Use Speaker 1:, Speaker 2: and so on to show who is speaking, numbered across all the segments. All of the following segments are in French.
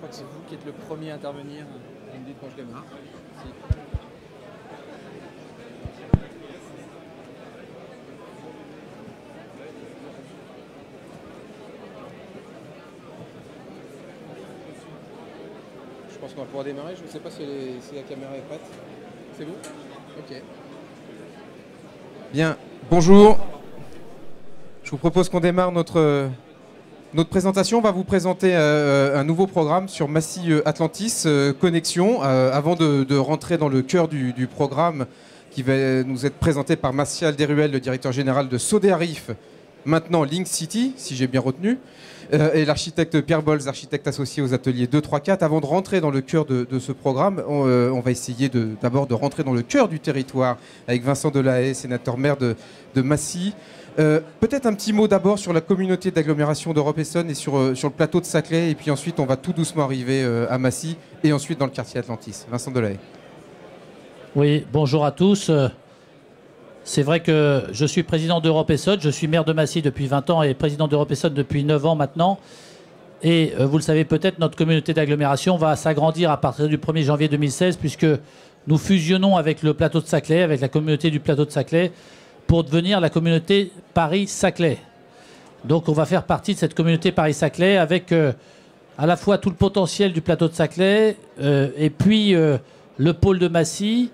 Speaker 1: crois que c'est vous qui êtes le premier à intervenir. Vous me dites quand je démarre. Si. Je pense qu'on va pouvoir démarrer. Je ne sais pas si la caméra est prête. C'est vous? Ok. Bien, bonjour. Je vous propose qu'on démarre notre présentation. On va vous présenter un nouveau programme sur Massy Atlantis Connexion. Avant de rentrer dans le cœur du programme qui va nous être présenté par Martial Desruelles, le directeur général de Sodearif, maintenant Link City, si j'ai bien retenu, et l'architecte Pierre Bolz, architecte associé aux ateliers 2, 3, 4. Avant de rentrer dans le cœur de ce programme, on va essayer d'abord de rentrer dans le cœur du territoire avec Vincent Delahaye, sénateur maire de Massy. Peut-être un petit mot d'abord sur la communauté d'agglomération d'Europe Essonne et sur le plateau de Saclay, et puis ensuite on va tout doucement arriver à Massy et ensuite dans le quartier Atlantis. Vincent Delahaye.
Speaker 2: Oui, bonjour à tous. C'est vrai que je suis président d'Europe Essonne, je suis maire de Massy depuis 20 ans et président d'Europe Essonne depuis 9 ans maintenant. Et vous le savez peut-être, notre communauté d'agglomération va s'agrandir à partir du 1er janvier 2016 puisque nous fusionnons avec le plateau de Saclay, avec la communauté du plateau de Saclay, pour devenir la communauté Paris-Saclay. Donc on va faire partie de cette communauté Paris-Saclay avec à la fois tout le potentiel du plateau de Saclay et puis le pôle de Massy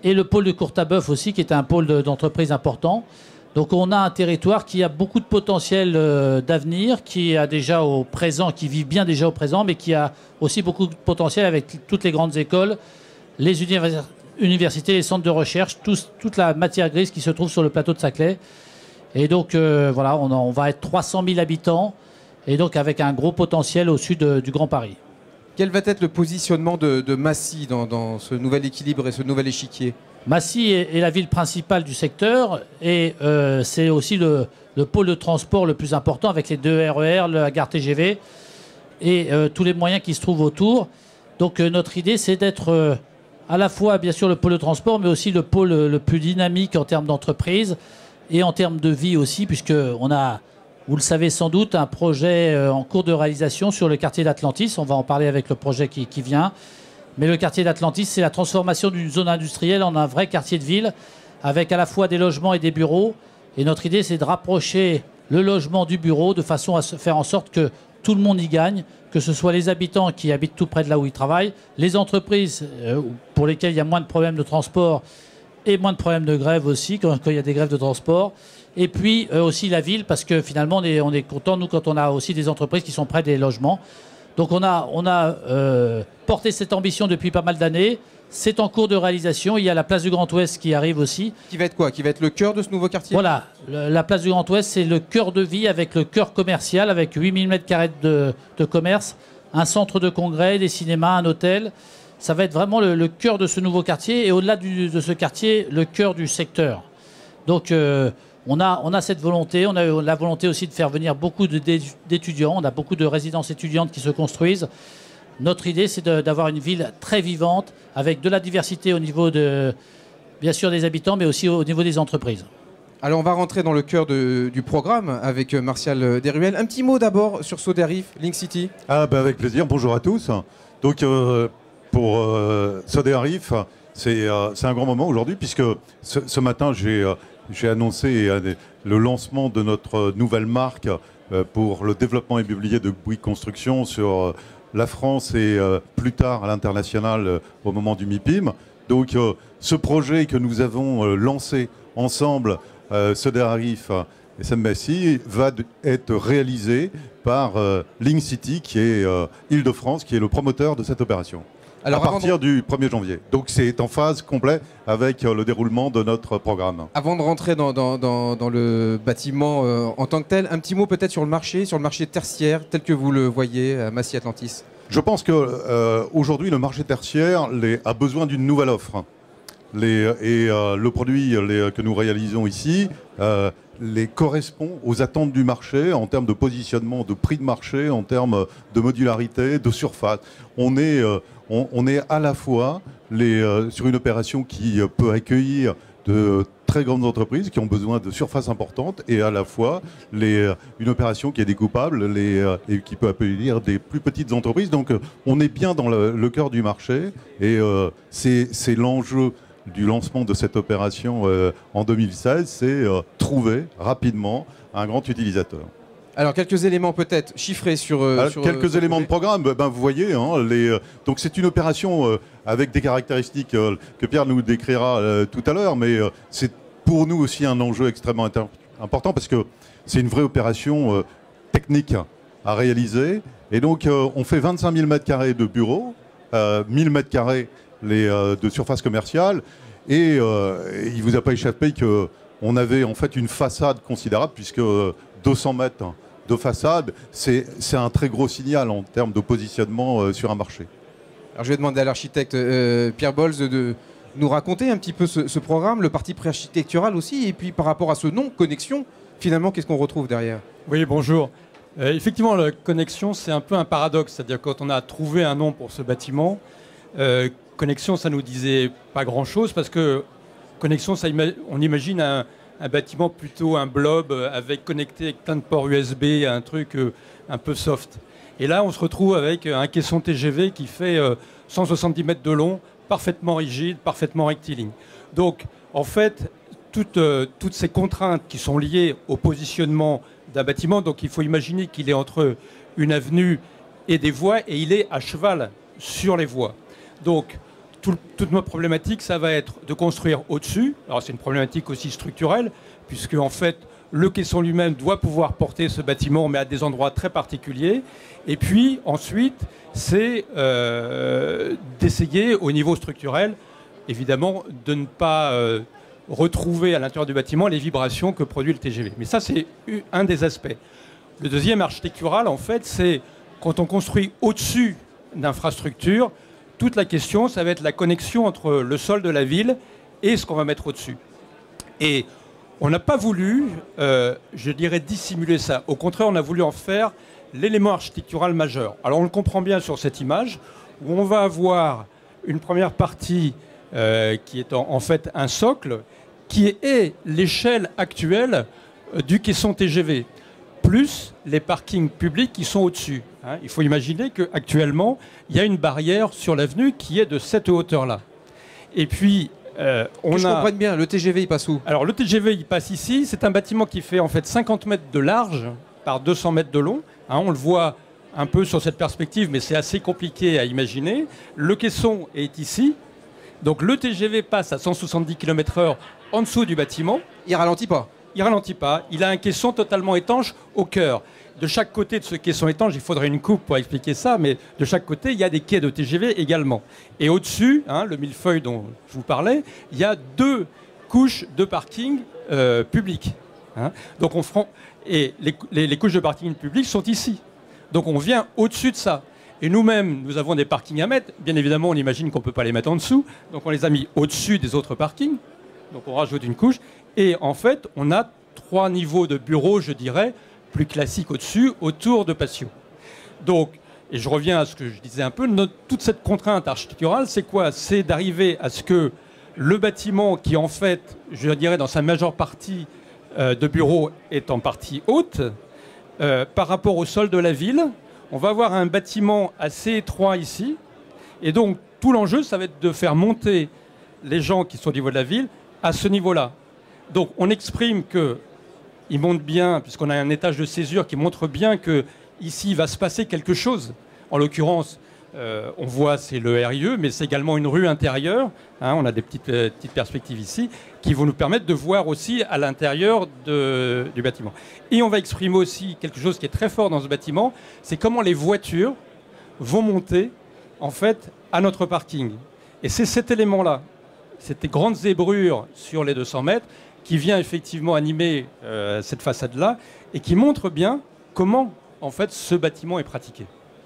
Speaker 2: et le pôle de Courtabœuf aussi, qui est un pôle d'entreprise important. Donc on a un territoire qui a beaucoup de potentiel d'avenir, qui a déjà au présent, qui vit bien déjà au présent, mais qui a aussi beaucoup de potentiel avec toutes les grandes écoles, les universités, les centres de recherche, toute la matière grise qui se trouve sur le plateau de Saclay. Et donc voilà, on va être 300 000 habitants, et donc avec un gros potentiel au sud du Grand Paris.
Speaker 1: Quel va être le positionnement de Massy dans ce nouvel équilibre et ce nouvel échiquier?
Speaker 2: Massy est la ville principale du secteur et c'est aussi le pôle de transport le plus important avec les 2 RER, la gare TGV et tous les moyens qui se trouvent autour. Donc notre idée, c'est d'être à la fois bien sûr le pôle de transport, mais aussi le pôle le plus dynamique en termes d'entreprise et en termes de vie aussi, puisqu'on a, vous le savez sans doute, un projet en cours de réalisation sur le quartier d'Atlantis. On va en parler avec le projet qui vient. Mais le quartier d'Atlantis, c'est la transformation d'une zone industrielle en un vrai quartier de ville, avec à la fois des logements et des bureaux. Et notre idée, c'est de rapprocher le logement du bureau de façon à faire en sorte que tout le monde y gagne, que ce soit les habitants qui habitent tout près de là où ils travaillent, les entreprises pour lesquelles il y a moins de problèmes de transport et moins de problèmes de grève aussi, quand il y a des grèves de transport. Et puis aussi la ville, parce que finalement, on est content, nous, quand on a aussi des entreprises qui sont près des logements. Donc on a porté cette ambition depuis pas mal d'années. C'est en cours de réalisation. Il y a la place du Grand Ouest qui arrive aussi.
Speaker 1: Qui va être quoi? Qui va être le cœur de ce nouveau quartier?
Speaker 2: Voilà. La place du Grand Ouest, c'est le cœur de vie avec le cœur commercial, avec 8000 m² de commerce, un centre de congrès, des cinémas, un hôtel. Ça va être vraiment le cœur de ce nouveau quartier. Et au-delà de ce quartier, le cœur du secteur. Donc on a cette volonté, on a la volonté aussi de faire venir beaucoup d'étudiants, on a beaucoup de résidences étudiantes qui se construisent. Notre idée, c'est d'avoir une ville très vivante, avec de la diversité au niveau bien sûr des habitants, mais aussi au niveau des entreprises.
Speaker 1: Alors on va rentrer dans le cœur du programme avec Martial Desruelles. Un petit mot d'abord sur Sodearif, Link City.
Speaker 3: Avec plaisir, bonjour à tous. Donc pour Sodearif, c'est un grand moment aujourd'hui, puisque ce matin, j'ai annoncé le lancement de notre nouvelle marque pour le développement immobilier de Bouygues Construction sur la France et plus tard à l'international au moment du MIPIM. Donc ce projet que nous avons lancé ensemble, Sodearif et SEM-Massy, va être réalisé par Link City, qui est Île-de-France, qui est le promoteur de cette opération. Alors, à partir du 1er janvier. Donc c'est en phase complète avec le déroulement de notre programme.
Speaker 1: Avant de rentrer dans le bâtiment en tant que tel, un petit mot peut-être sur le marché tertiaire tel que vous le voyez à Massy Atlantis.
Speaker 3: Je pense qu'aujourd'hui le marché tertiaire a besoin d'une nouvelle offre. Le produit que nous réalisons ici les correspond aux attentes du marché en termes de positionnement, de prix de marché, en termes de modularité, de surface. On est à la fois sur une opération qui peut accueillir de très grandes entreprises qui ont besoin de surfaces importantes et à la fois une opération qui est découpable et qui peut accueillir des plus petites entreprises. Donc on est bien dans le cœur du marché et c'est l'enjeu du lancement de cette opération en 2016, c'est trouver rapidement un grand utilisateur.
Speaker 1: Alors, quelques éléments peut-être chiffrés sur
Speaker 3: quelques éléments de programme. Vous voyez, hein, donc c'est une opération avec des caractéristiques que Pierre nous décrira tout à l'heure, mais c'est pour nous aussi un enjeu extrêmement important parce que c'est une vraie opération technique à réaliser. Et donc, on fait 25 000 m² de bureaux, 1 000 m² de surface commerciale, et il ne vous a pas échappé qu'on avait en fait une façade considérable puisque 200 mètres de façade, c'est un très gros signal en termes de positionnement sur un marché.
Speaker 1: Alors je vais demander à l'architecte Pierre Bolz de nous raconter un petit peu ce programme, le parti pré-architectural aussi, et puis par rapport à ce nom, Connexion, finalement, qu'est-ce qu'on retrouve derrière?
Speaker 4: Oui, bonjour. Effectivement, la Connexion, c'est un peu un paradoxe, c'est-à-dire quand on a trouvé un nom pour ce bâtiment, Connexion, ça nous disait pas grand-chose, parce que Connexion, on imagine un bâtiment plutôt un blob avec connecté avec plein de ports USB, un truc un peu soft. Et là, on se retrouve avec un caisson TGV qui fait 170 mètres de long, parfaitement rigide, parfaitement rectiligne. Donc, en fait, toutes ces contraintes qui sont liées au positionnement d'un bâtiment, donc il faut imaginer qu'il est entre une avenue et des voies, et il est à cheval sur les voies. Donc, toute notre problématique, ça va être de construire au-dessus. Alors c'est une problématique aussi structurelle, puisque en fait, le caisson lui-même doit pouvoir porter ce bâtiment, mais à des endroits très particuliers. Et puis ensuite, c'est d'essayer au niveau structurel, évidemment, de ne pas retrouver à l'intérieur du bâtiment les vibrations que produit le TGV. Mais ça, c'est un des aspects. Le deuxième architectural, en fait, c'est quand on construit au-dessus d'infrastructures, toute la question, ça va être la connexion entre le sol de la ville et ce qu'on va mettre au-dessus. Et on n'a pas voulu, je dirais, dissimuler ça. Au contraire, on a voulu en faire l'élément architectural majeur. Alors on le comprend bien sur cette image, où on va avoir une première partie qui est en fait un socle, qui est l'échelle actuelle du caisson TGV, plus les parkings publics qui sont au-dessus. Il faut imaginer qu'actuellement, il y a une barrière sur l'avenue qui est de cette hauteur-là. Et puis, on
Speaker 1: je comprenne bien, le TGV, il passe où?
Speaker 4: Alors, le TGV, il passe ici. C'est un bâtiment qui fait en fait 50 mètres de large par 200 mètres de long. On le voit un peu sur cette perspective, mais c'est assez compliqué à imaginer. Le caisson est ici. Donc, le TGV passe à 170 km/h en dessous du bâtiment.
Speaker 1: Il ralentit pas?
Speaker 4: Il ralentit pas. Il a un caisson totalement étanche au cœur. De chaque côté de ce caisson étanche, il faudrait une coupe pour expliquer ça, mais de chaque côté, il y a des quais de TGV également. Et au-dessus, le millefeuille dont je vous parlais, il y a 2 couches de parking public. Donc et les couches de parking public sont ici. Donc on vient au-dessus de ça. Et nous-mêmes, nous avons des parkings à mettre. Bien évidemment, on imagine qu'on ne peut pas les mettre en dessous. Donc on les a mis au-dessus des autres parkings. Donc on rajoute une couche. Et en fait, on a 3 niveaux de bureaux, je dirais, plus classiques au-dessus, autour de patios. Donc, et je reviens à ce que je disais un peu, toute cette contrainte architecturale, c'est quoi? C'est d'arriver à ce que le bâtiment qui, en fait, je dirais, dans sa majeure partie de bureaux est en partie haute, par rapport au sol de la ville, on va avoir un bâtiment assez étroit ici. Et donc, tout l'enjeu, ça va être de faire monter les gens qui sont au niveau de la ville à ce niveau-là. Donc, on exprime qu'il monte bien, puisqu'on a un étage de césure qui montre bien qu'ici, il va se passer quelque chose. En l'occurrence, on voit, c'est le RIE, mais c'est également une rue intérieure. On a des petites perspectives ici qui vont nous permettre de voir aussi à l'intérieur du bâtiment. Et on va exprimer aussi quelque chose qui est très fort dans ce bâtiment, c'est comment les voitures vont monter, en fait, à notre parking. Et c'est cet élément-là, cette grande zébrure sur les 200 mètres, qui vient effectivement animer cette façade-là et qui montre bien comment, en fait, ce bâtiment est pratiqué.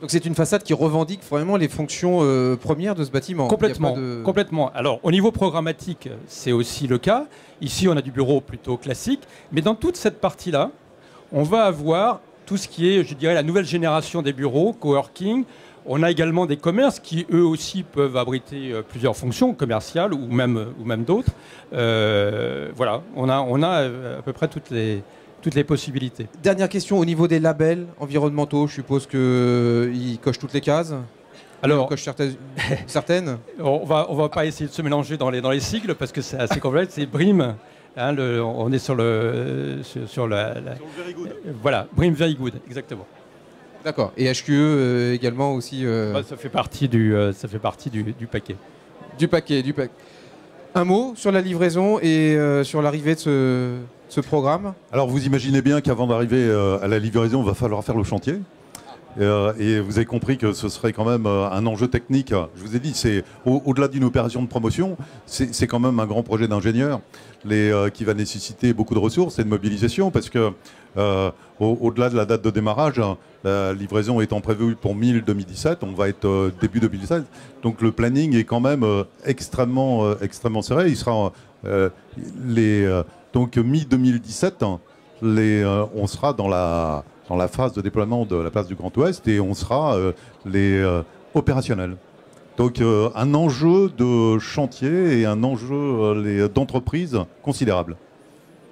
Speaker 1: Donc c'est une façade qui revendique vraiment les fonctions premières de ce bâtiment.
Speaker 4: Complètement, complètement. Alors, au niveau programmatique, c'est aussi le cas. Ici, on a du bureau plutôt classique. Mais dans toute cette partie-là, on va avoir tout ce qui est, je dirais, la nouvelle génération des bureaux, coworking. On a également des commerces qui, eux aussi, peuvent abriter plusieurs fonctions commerciales ou même d'autres. Voilà, on a à peu près toutes les possibilités.
Speaker 1: Dernière question, au niveau des labels environnementaux, je suppose qu'ils cochent toutes les cases.
Speaker 4: Alors,
Speaker 1: coche certaines.
Speaker 4: On va pas essayer de se mélanger dans les sigles parce que c'est assez complexe. C'est BREEAM. Hein, on est sur sur la
Speaker 3: Very Good.
Speaker 4: Voilà, BREEAM Very Good, exactement.
Speaker 1: D'accord. Et HQE également aussi.
Speaker 4: Ça fait partie du paquet.
Speaker 1: Du paquet. Un mot sur la livraison et sur l'arrivée de ce programme.
Speaker 3: Alors vous imaginez bien qu'avant d'arriver à la livraison, il va falloir faire le chantier. Et vous avez compris que ce serait quand même un enjeu technique. Je vous ai dit, c'est au-delà d'une opération de promotion, c'est quand même un grand projet d'ingénieur qui va nécessiter beaucoup de ressources et de mobilisation parce que au-delà de la date de démarrage, la livraison étant prévue pour mi-2017, on va être début 2017. Donc le planning est quand même extrêmement serré. Il sera donc mi-2017, on sera dans la phase de déploiement de la place du Grand Ouest et on sera opérationnel. Donc un enjeu de chantier et un enjeu d'entreprise considérable.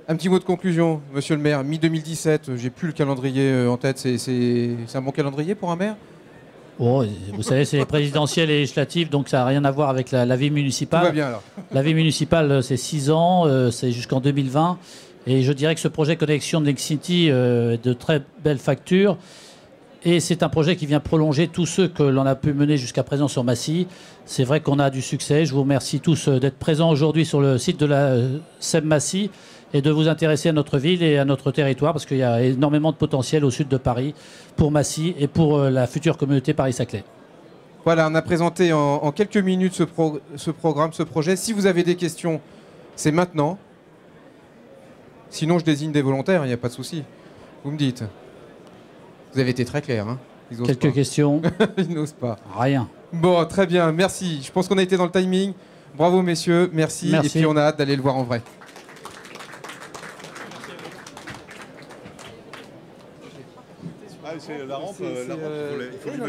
Speaker 1: Un petit mot de conclusion, monsieur le maire. Mi-2017, j'ai plus le calendrier en tête. C'est un bon calendrier pour un maire?
Speaker 2: Bon, vous savez, c'est les présidentielles et législatives, donc ça n'a rien à voir avec la vie municipale.
Speaker 1: Tout va bien alors.
Speaker 2: La vie municipale, c'est 6 ans, c'est jusqu'en 2020. Et je dirais que ce projet Connexion de Nexity est de très belles factures. Et c'est un projet qui vient prolonger tous ceux que l'on a pu mener jusqu'à présent sur Massy. C'est vrai qu'on a du succès. Je vous remercie tous d'être présents aujourd'hui sur le site de la SEM Massy et de vous intéresser à notre ville et à notre territoire parce qu'il y a énormément de potentiel au sud de Paris pour Massy et pour la future communauté Paris-Saclay.
Speaker 1: Voilà, on a présenté en quelques minutes ce programme, ce projet. Si vous avez des questions, c'est maintenant. Sinon, je désigne des volontaires, il n'y a pas de souci. Vous me dites. Vous avez été très clair. Hein.
Speaker 2: Quelques questions.
Speaker 1: Ils n'osent pas.
Speaker 2: Rien.
Speaker 1: Bon, très bien, merci. Je pense qu'on a été dans le timing. Bravo, messieurs, merci. Et puis, on a hâte d'aller le voir en vrai.
Speaker 3: C'est la rampe, il faut